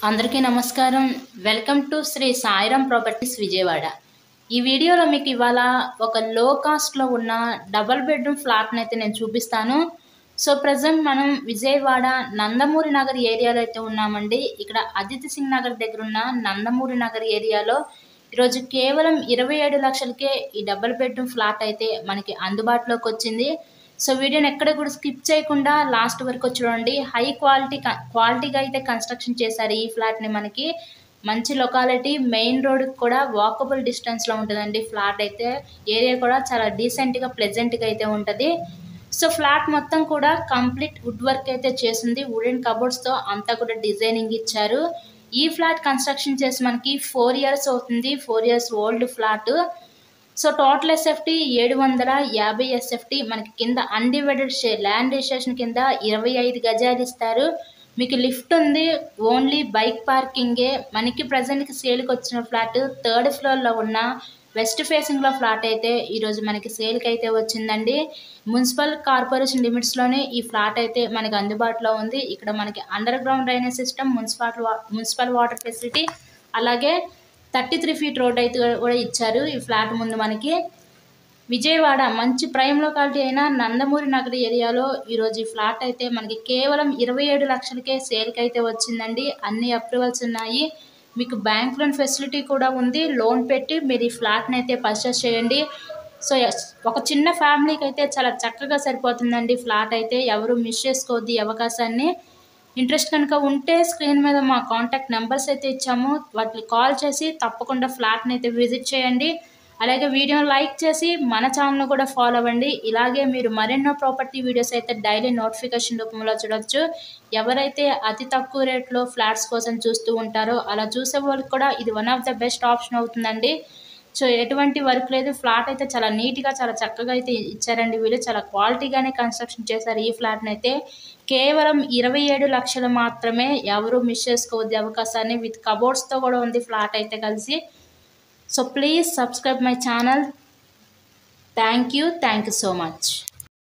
అందరికీ నమస్కారం. Welcome to Shri Sairam properties Vijayawada. ఈ వీడియోలో మీకు ఇవాళ ఒక లో కాస్ట్లో ఉన్న డబుల్ బెడ్రూమ్ ఫ్లాట్ని అయితే నేను చూపిస్తాను. సో ప్రజెంట్ మనం విజయవాడ నందమూరి నగర్ ఏరియాలో అయితే ఉన్నామండి. ఇక్కడ అదితి సింగ్ నగర్ దగ్గర ఉన్న నందమూరి నగర్ ఏరియాలో ఈరోజు కేవలం 27 లక్షలకే ఈ డబుల్ బెడ్రూమ్ ఫ్లాట్ అయితే మనకి అందుబాటులోకి వచ్చింది. సో వీడియోని ఎక్కడ కూడా స్కిప్ చేయకుండా లాస్ట్ వరకు చూడండి. హై క్వాలిటీగా అయితే కన్స్ట్రక్షన్ చేశారు ఈ ఫ్లాట్ని. మనకి మంచి లొకాలిటీ, మెయిన్ రోడ్కి కూడా వాకబుల్ డిస్టెన్స్లో ఉంటుందండి ఫ్లాట్ అయితే. ఏరియా కూడా చాలా డీసెంట్గా ప్లెజెంట్గా అయితే ఉంటుంది. సో ఫ్లాట్ మొత్తం కూడా కంప్లీట్ వుడ్ వర్క్ అయితే చేసింది. వుడెన్ కబోర్డ్స్తో అంతా కూడా డిజైనింగ్ ఇచ్చారు. ఈ ఫ్లాట్ కన్స్ట్రక్షన్ చేసి మనకి 4 years అవుతుంది. 4 years old flat. So total SFT 750 SFT. మనకి కింద అన్డివైడెడ్ ల్యాండ్ రిజిస్ట్రేషన్ కింద 25 గజాలు ఇస్తారు. మీకు లిఫ్ట్ ఉంది. ఓన్లీ బైక్ పార్కింగే. మనకి ప్రజెంట్కి సేల్కి వచ్చిన ఫ్లాట్ 3rd floorలో ఉన్న వెస్ట్ ఫేసింగ్లో ఫ్లాట్ అయితే ఈరోజు మనకి సేల్కి అయితే వచ్చిందండి. మున్సిపల్ కార్పొరేషన్ లిమిట్స్లోనే ఈ ఫ్లాట్ అయితే మనకి అందుబాటులో ఉంది. ఇక్కడ మనకి under ground drainage system, municipal water facility, అలాగే 33 feet రోడ్ అయితే కూడా ఇచ్చారు ఈ ఫ్లాట్ ముందు మనకి. విజయవాడ మంచి ప్రైమ్ లొకాలిటీ అయిన నందమూరి నగర్ ఏరియాలో ఈరోజు ఈ ఫ్లాట్ అయితే మనకి కేవలం 27 లక్షలకే సేల్కి అయితే వచ్చిందండి. అన్ని అప్రూవల్స్ ఉన్నాయి. మీకు బ్యాంక్ లోన్ ఫెసిలిటీ కూడా ఉంది. లోన్ పెట్టి మీరు ఈ ఫ్లాట్ని అయితే పర్చేస్ చేయండి. సో ఒక చిన్న ఫ్యామిలీకి అయితే చాలా చక్కగా సరిపోతుందండి ఫ్లాట్ అయితే. ఎవరు మిస్ చేసుకోవద్దు ఈ అవకాశాన్ని. ఇంట్రెస్ట్ కనుక ఉంటే స్క్రీన్ మీద మా కాంటాక్ట్ నెంబర్స్ అయితే ఇచ్చాము. వాటిని కాల్ చేసి తప్పకుండా ఫ్లాట్ని అయితే విజిట్ చేయండి. అలాగే వీడియోని లైక్ చేసి మన ఛానల్ను కూడా ఫాలో అవ్వండి. ఇలాగే మీరు మరెన్నో ప్రాపర్టీ వీడియోస్ అయితే డైలీ నోటిఫికేషన్ రూపంలో చూడొచ్చు. ఎవరైతే అతి తక్కువ రేట్లో ఫ్లాట్స్ కోసం చూస్తూ ఉంటారో అలా చూసే వాళ్ళకి కూడా ఇది one of the best option అవుతుందండి. సో ఎటువంటి వర్క్ లేదు. ఫ్లాట్ అయితే చాలా నీట్గా, చాలా చక్కగా అయితే ఇచ్చారండి వీళ్ళు. చాలా క్వాలిటీగానే కన్స్ట్రక్షన్ చేశారు ఈ ఫ్లాట్ని అయితే. కేవలం 27 లక్షలు మాత్రమే. ఎవరు మిస్ చేసుకోవద్దు అవకాశాన్ని. విత్ కబోర్డ్స్తో కూడా ఉంది ఫ్లాట్ అయితే కలిసి. So please subscribe my channel. Thank you so much.